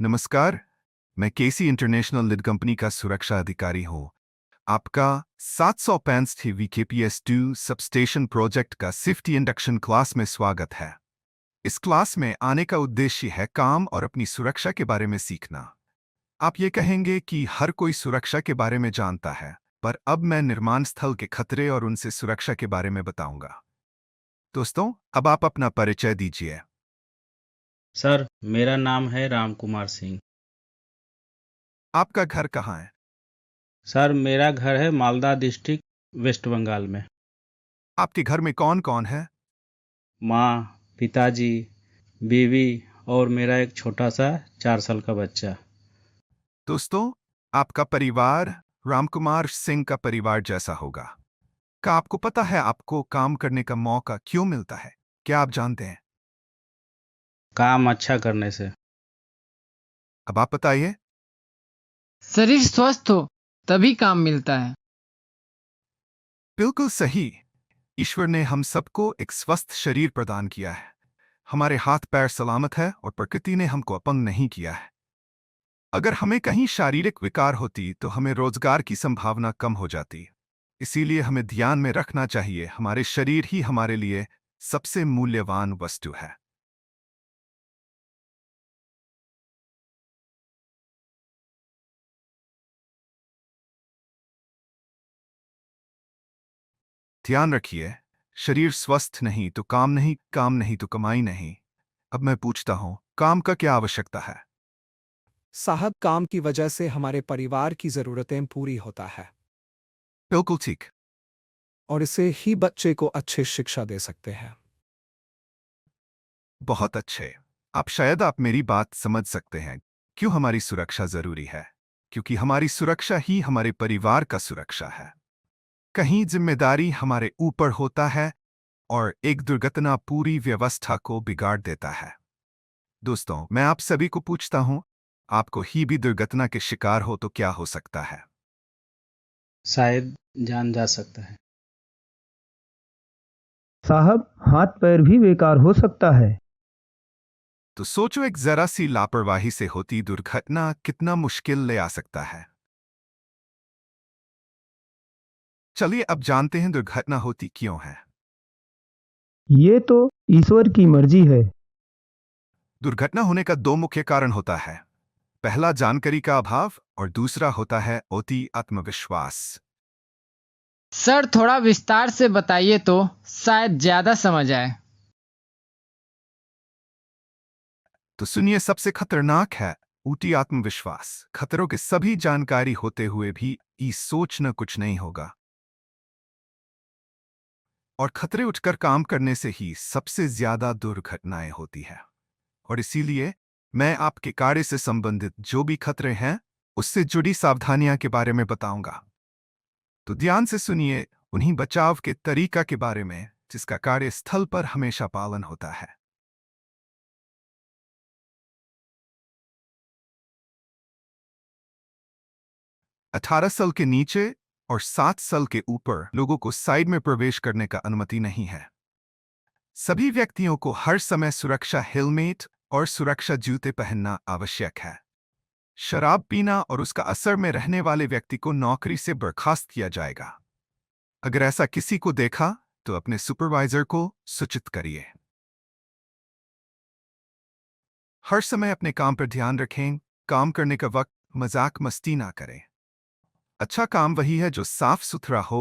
नमस्कार। मैं केसी international lid company का सुरक्षा अधिकारी हूँ। आपका 735 VKPS2 सबस्टेशन प्रोजेक्ट का सेफ्टी इंडक्शन क्लास में स्वागत है। इस क्लास में आने का उद्देश्य है काम और अपनी सुरक्षा के बारे में सीखना। आप ये कहेंगे कि हर कोई सुरक्षा के बारे में जानता है, पर अब मैं निर्माण स्थल के खतरे और उनसे सुरक्षा के बारे में बताऊंगा। दोस्तों, अब आप अपना परिचय दीजिए। सर, मेरा नाम है राम कुमार सिंह। आपका घर कहाँ है? सर, मेरा घर है मालदा डिस्ट्रिक्ट, वेस्ट बंगाल में। आपके घर में कौन कौन है? माँ, पिताजी, बीवी और मेरा एक छोटा सा 4 साल का बच्चा। दोस्तों, आपका परिवार रामकुमार सिंह का परिवार जैसा होगा। क्या आपको पता है आपको काम करने का मौका क्यों मिलता है? क्या आप जानते हैं? काम अच्छा करने से। अब आप बताइए। शरीर स्वस्थ हो तभी काम मिलता है। बिल्कुल सही। ईश्वर ने हम सबको एक स्वस्थ शरीर प्रदान किया है। हमारे हाथ पैर सलामत है और प्रकृति ने हमको अपंग नहीं किया है। अगर हमें कहीं शारीरिक विकार होती तो हमें रोजगार की संभावना कम हो जाती। इसीलिए हमें ध्यान में रखना चाहिए, हमारे शरीर ही हमारे लिए सबसे मूल्यवान वस्तु है। ध्यान रखिए, शरीर स्वस्थ नहीं तो काम नहीं, काम नहीं तो कमाई नहीं। अब मैं पूछता हूं, काम का क्या आवश्यकता है? साहब, काम की वजह से हमारे परिवार की ज़रूरतें पूरी होता है बिल्कुल ठीक। और इससे ही बच्चे को अच्छी शिक्षा दे सकते हैं। बहुत अच्छे। आप मेरी बात समझ सकते हैं क्यों हमारी सुरक्षा जरूरी है। क्योंकि हमारी सुरक्षा ही हमारे परिवार का सुरक्षा है। कहीं जिम्मेदारी हमारे ऊपर होता है और एक दुर्घटना पूरी व्यवस्था को बिगाड़ देता है। दोस्तों, मैं आप सभी को पूछता हूं, आपको ही भी दुर्घटना के शिकार हो तो क्या हो सकता है? शायद जान जा सकता है। साहब, हाथ पैर भी बेकार हो सकता है। तो सोचो, एक जरा सी लापरवाही से होती दुर्घटना कितना मुश्किल ले आ सकता है। चलिए अब जानते हैं दुर्घटना होती क्यों है। ये तो ईश्वर की मर्जी है। दुर्घटना होने का दो मुख्य कारण होता है। पहला जानकारी का अभाव और दूसरा होता है अति आत्मविश्वास। सर, थोड़ा विस्तार से बताइए तो शायद ज्यादा समझ आए। तो सुनिए, सबसे खतरनाक है ऊटी आत्मविश्वास। खतरों की सभी जानकारी होते हुए भी ई सोचना कुछ नहीं होगा और खतरे उठकर काम करने से ही सबसे ज्यादा दुर्घटनाएं होती है। और इसीलिए मैं आपके कार्य से संबंधित जो भी खतरे हैं उससे जुड़ी सावधानियां के बारे में बताऊंगा। तो ध्यान से सुनिए उन्हीं बचाव के तरीका के बारे में जिसका कार्यस्थल पर हमेशा पालन होता है। 18 साल के नीचे और 7 साल के ऊपर लोगों को साइड में प्रवेश करने का अनुमति नहीं है। सभी व्यक्तियों को हर समय सुरक्षा हेलमेट और सुरक्षा जूते पहनना आवश्यक है। शराब पीना और उसका असर में रहने वाले व्यक्ति को नौकरी से बर्खास्त किया जाएगा। अगर ऐसा किसी को देखा तो अपने सुपरवाइजर को सूचित करिए। हर समय अपने काम पर ध्यान रखें। काम करने का वक्त मजाक मस्ती ना करें। अच्छा काम वही है जो साफ सुथरा हो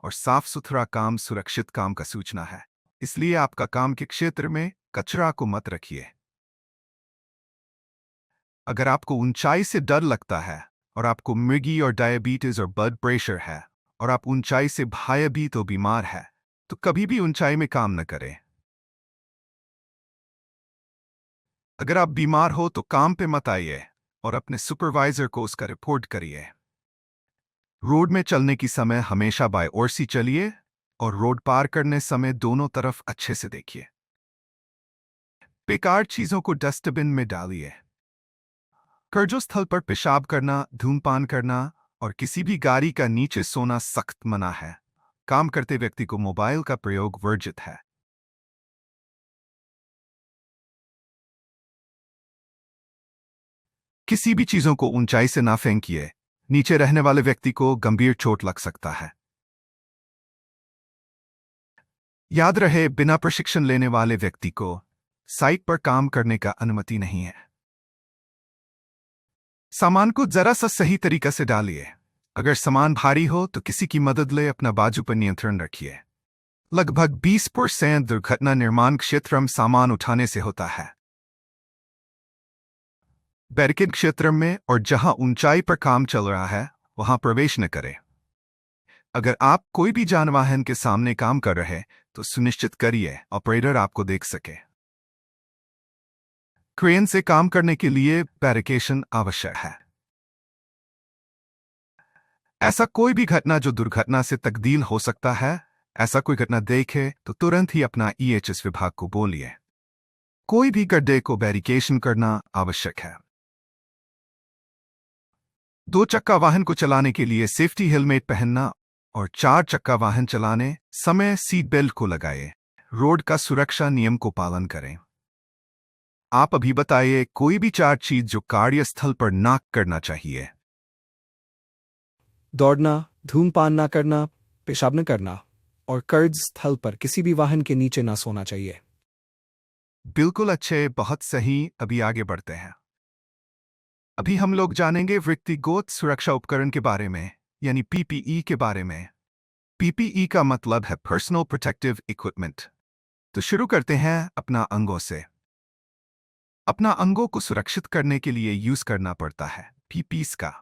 और साफ सुथरा काम सुरक्षित काम का सूचना है। इसलिए आपका काम के क्षेत्र में कचरा को मत रखिए। अगर आपको ऊंचाई से डर लगता है और आपको मृगी और डायबिटीज और ब्लड प्रेशर है और आप ऊंचाई से भयभीत तो बीमार है तो कभी भी ऊंचाई में काम न करें। अगर आप बीमार हो तो काम पे मत आइए और अपने सुपरवाइजर को उसका रिपोर्ट करिए। रोड में चलने की समय हमेशा बाएं ओर से चलिए और रोड पार करने समय दोनों तरफ अच्छे से देखिए। बेकार चीजों को डस्टबिन में डालिए। कार्यस्थल पर पेशाब करना, धूमपान करना और किसी भी गाड़ी का नीचे सोना सख्त मना है। काम करते व्यक्ति को मोबाइल का प्रयोग वर्जित है। किसी भी चीजों को ऊंचाई से ना फेंकिए, नीचे रहने वाले व्यक्ति को गंभीर चोट लग सकता है। याद रहे, बिना प्रशिक्षण लेने वाले व्यक्ति को साइट पर काम करने का अनुमति नहीं है। सामान को जरा सा सही तरीका से डालिए। अगर सामान भारी हो तो किसी की मदद ले अपना बाजू पर नियंत्रण रखिए। लगभग 20% दुर्घटना निर्माण क्षेत्र में सामान उठाने से होता है। बैरिकेड क्षेत्र में और जहां ऊंचाई पर काम चल रहा है वहां प्रवेश न करें। अगर आप कोई भी जानवाहन के सामने काम कर रहे तो सुनिश्चित करिए ऑपरेटर आपको देख सके। क्रेन से काम करने के लिए बैरिकेशन आवश्यक है। ऐसा कोई भी घटना जो दुर्घटना से तब्दील हो सकता है, ऐसा कोई घटना देखे तो तुरंत ही अपना EHS विभाग को बोलिए। कोई भी गड्ढे को बैरिकेशन करना आवश्यक है। 2 चक्का वाहन को चलाने के लिए सेफ्टी हेलमेट पहनना और 4 चक्का वाहन चलाने समय सीट बेल्ट को लगाए। रोड का सुरक्षा नियम को पालन करें। आप अभी बताइए कोई भी 4 चीज जो कार्यस्थल पर ना करना चाहिए। दौड़ना, धूमपान ना करना, पेशाब न करना और कार्यस्थल पर किसी भी वाहन के नीचे ना सोना चाहिए। बिल्कुल अच्छे, बहुत सही। अभी आगे बढ़ते हैं। अभी हम लोग जानेंगे व्यक्तिगत सुरक्षा उपकरण के बारे में, यानी PPE के बारे में। PPE का मतलब है पर्सनल प्रोटेक्टिव इक्विपमेंट। तो शुरू करते हैं अपना अंगों से। अपना अंगों को सुरक्षित करने के लिए यूज करना पड़ता है PPEs का।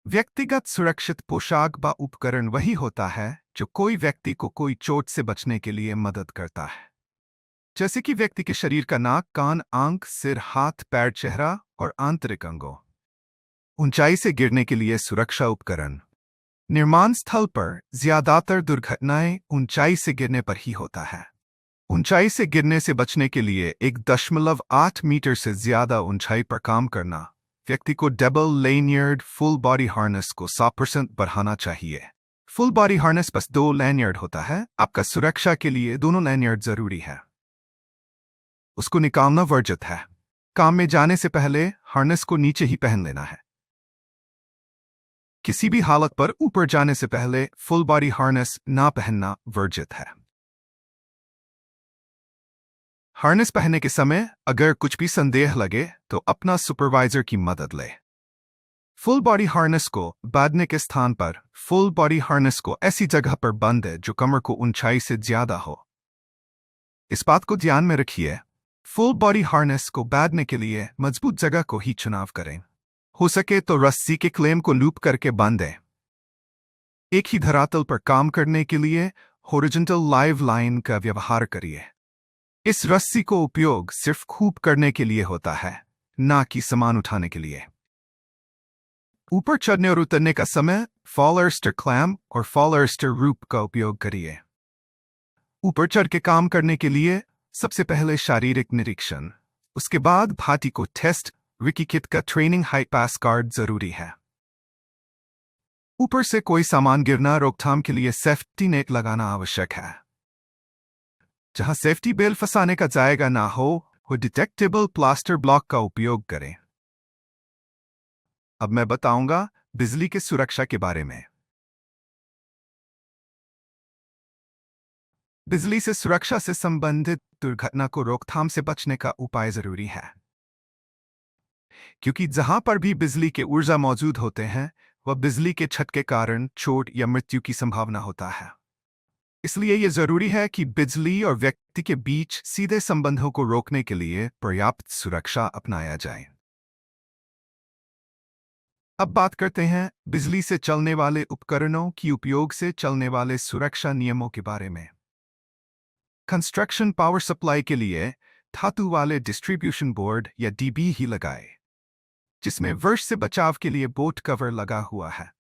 व्यक्तिगत सुरक्षित पोशाक व उपकरण वही होता है जो कोई व्यक्ति को कोई चोट से बचने के लिए मदद करता है, जैसे कि व्यक्ति के शरीर का नाक, कान, आंख, सिर, हाथ, पैर, चेहरा और आंतरिक अंगों। ऊंचाई से गिरने के लिए सुरक्षा उपकरण। निर्माण स्थल पर ज्यादातर दुर्घटनाएं ऊंचाई से गिरने पर ही होता है। ऊंचाई से गिरने से बचने के लिए 1.8 मीटर से ज्यादा ऊंचाई पर काम करना व्यक्ति को डबल लैनियर्ड फुल बॉडी हार्नेस को 100% बढ़ाना चाहिए। फुल बॉडी हार्नेस बस 2 लैनियर्ड होता है। आपका सुरक्षा के लिए दोनों लैनियर्ड जरूरी है। उसको निकालना वर्जित है। काम में जाने से पहले हार्नेस को नीचे ही पहन लेना है। किसी भी हालत पर ऊपर जाने से पहले फुल बॉडी हार्नेस ना पहनना वर्जित है। हार्नेस पहनने के समय अगर कुछ भी संदेह लगे तो अपना सुपरवाइजर की मदद ले। फुल बॉडी हार्नेस को बांधने के स्थान पर फुल बॉडी हार्नेस को ऐसी जगह पर बांधे जो कमर को ऊंचाई से ज्यादा हो। इस बात को ध्यान में रखिए, फुल बॉडी हार्नेस को बांधने के लिए मजबूत जगह को ही चुनाव करें। हो सके तो रस्सी के क्लेम को लूप करके बांधें। एक ही धरातल पर काम करने के लिए हॉरिजॉन्टल लाइव लाइन का व्यवहार करिए। इस रस्सी को उपयोग सिर्फ खूब करने के लिए होता है, ना कि सामान उठाने के लिए। ऊपर चढ़ने और उतरने का समय फॉलर्स्टर क्लैम और फॉलर्स्टर रूप का उपयोग करिए। ऊपर चढ़ के काम करने के लिए सबसे पहले शारीरिक निरीक्षण, उसके बाद भाटी को टेस्ट, विकीकिट का ट्रेनिंग हाई पास कार्ड जरूरी है। ऊपर से कोई सामान गिरना रोकथाम के लिए सेफ्टी नेट लगाना आवश्यक है। जहां सेफ्टी बेल्ट फंसाने का जाएगा ना हो, वो डिटेक्टेबल प्लास्टर ब्लॉक का उपयोग करें। अब मैं बताऊंगा बिजली के सुरक्षा के बारे में। बिजली से सुरक्षा से संबंधित दुर्घटना को रोकथाम से बचने का उपाय जरूरी है, क्योंकि जहां पर भी बिजली के ऊर्जा मौजूद होते हैं वह बिजली के झटके के कारण चोट या मृत्यु की संभावना होता है। इसलिए यह जरूरी है कि बिजली और व्यक्ति के बीच सीधे संबंधों को रोकने के लिए पर्याप्त सुरक्षा अपनाया जाए। अब बात करते हैं बिजली से चलने वाले उपकरणों की उपयोग से चलने वाले सुरक्षा नियमों के बारे में। कंस्ट्रक्शन पावर सप्लाई के लिए धातु वाले डिस्ट्रीब्यूशन बोर्ड या DB ही लगाए, जिसमें वर्ष से बचाव के लिए बोट कवर लगा हुआ है।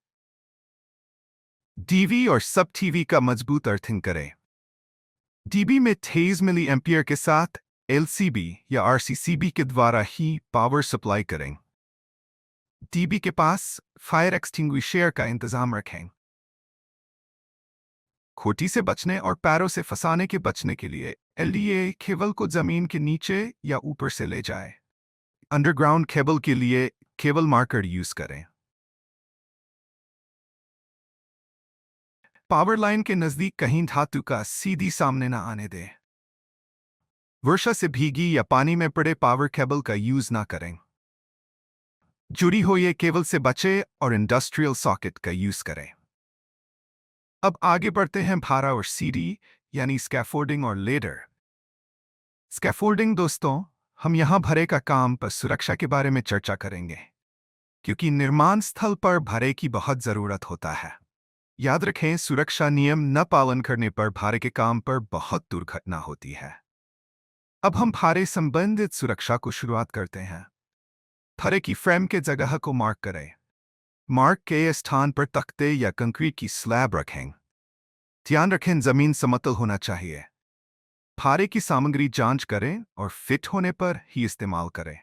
DV और सब TV का मजबूत अर्थिंग करें। DB में 23 मिली एम्पियर के साथ LCB या RCCB के द्वारा ही पावर सप्लाई करें। DB के पास फायर एक्सटिंग्विशर का इंतजाम रखें। खोटी से बचने और पैरों से फंसाने के बचने के लिए LDA केबल को जमीन के नीचे या ऊपर से ले जाए। अंडरग्राउंड केबल के लिए केवल मार्कर यूज करें। पावर लाइन के नजदीक कहीं धातु का सीधी सामने न आने दें। वर्षा से भीगी या पानी में पड़े पावर केबल का यूज ना करें। जुड़ी हुई केबल से बचे और इंडस्ट्रियल सॉकेट का यूज करें। अब आगे बढ़ते हैं भारा और सीढ़ी यानी स्कैफोल्डिंग और लेडर। स्कैफोल्डिंग दोस्तों, हम यहां भरे का काम पर सुरक्षा के बारे में चर्चा करेंगे, क्योंकि निर्माण स्थल पर भरे की बहुत जरूरत होता है। याद रखें, सुरक्षा नियम न पालन करने पर भारे के काम पर बहुत दुर्घटना होती है। अब हम भारे संबंधित सुरक्षा को शुरुआत करते हैं। भारे की फ्रेम के जगह को मार्क करें। मार्क के स्थान पर तख्ते या कंक्रीट की स्लैब रखें। ध्यान रखें, जमीन समतल होना चाहिए। भारे की सामग्री जांच करें और फिट होने पर ही इस्तेमाल करें।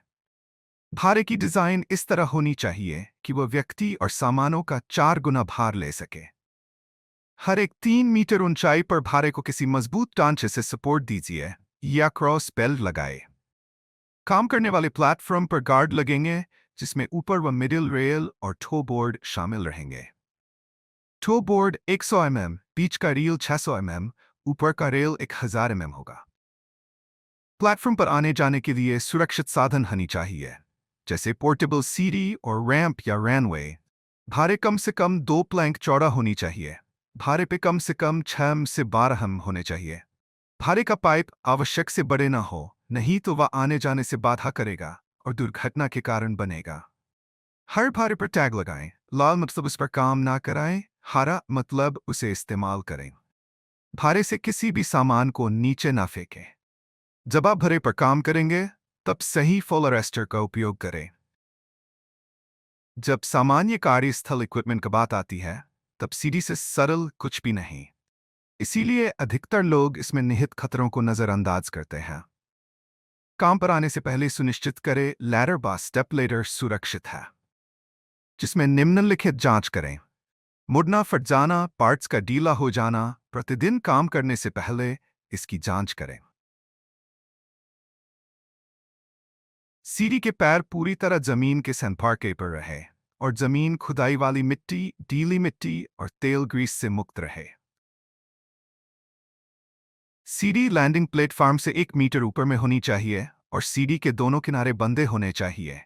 भारे की डिजाइन इस तरह होनी चाहिए कि वह व्यक्ति और सामानों का 4 गुना भार ले सके। हर एक 3 मीटर ऊंचाई पर भारे को किसी मजबूत ढांचे से सपोर्ट दीजिए या क्रॉस बेल्ट लगाए। काम करने वाले प्लेटफॉर्म पर गार्ड लगेंगे, जिसमें ऊपर व मिडिल रेल और टो बोर्ड शामिल रहेंगे। टो बोर्ड 100 mm, बीच का रेल 600 mm, ऊपर का रेल 1000 mm होगा। प्लेटफॉर्म पर आने जाने के लिए सुरक्षित साधन होनी चाहिए, जैसे पोर्टेबल सीढ़ी और रैंप या रनवे। भारे कम से कम 2 प्लैंक चौड़ा होनी चाहिए। भारे पे कम से कम 6 से 12 हम होने चाहिए। भारे का पाइप आवश्यक से बड़े ना हो, नहीं तो वह आने जाने से बाधा करेगा और दुर्घटना के कारण बनेगा। हर भारे पर टैग लगाएं। लाल मतलब उस पर काम ना कराएं, हरा मतलब उसे इस्तेमाल करें। भारे से किसी भी सामान को नीचे ना फेंकें। जब आप भरे पर काम करेंगे, तब सही फॉल अरेस्टर का उपयोग करें। जब सामान्य कार्यस्थल इक्विपमेंट की बात आती है, तब सीढ़ी से सरल कुछ भी नहीं। इसीलिए अधिकतर लोग इसमें निहित खतरों को नजरअंदाज करते हैं। काम पर आने से पहले सुनिश्चित करें लैडर बा स्टेप लेडर सुरक्षित है, जिसमें निम्नलिखित जांच करें। मुड़ना, फट जाना, पार्ट्स का ढीला हो जाना। प्रतिदिन काम करने से पहले इसकी जांच करें। सीढ़ी के पैर पूरी तरह जमीन के संपर्क पर रहे और जमीन खुदाई वाली मिट्टी, ढीली मिट्टी और तेल ग्रीस से मुक्त रहे। सीढ़ी लैंडिंग प्लेटफॉर्म से 1 मीटर ऊपर में होनी चाहिए और सीढ़ी के दोनों किनारे बंधे होने चाहिए।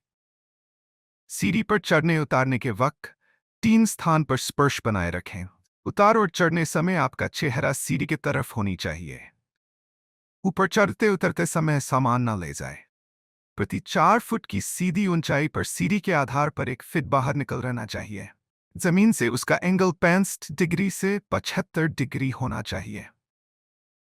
सीढ़ी पर चढ़ने उतारने के वक्त 3 स्थान पर स्पर्श बनाए रखें। उतार और चढ़ने समय आपका चेहरा सीढ़ी की तरफ होनी चाहिए। ऊपर चढ़ते उतरते समय सामान न ले जाए। प्रति 4 फुट की सीधी ऊंचाई पर सीढ़ी के आधार पर 1 फीट बाहर निकल रहना चाहिए। जमीन से उसका एंगल 65 डिग्री से 75 डिग्री होना चाहिए।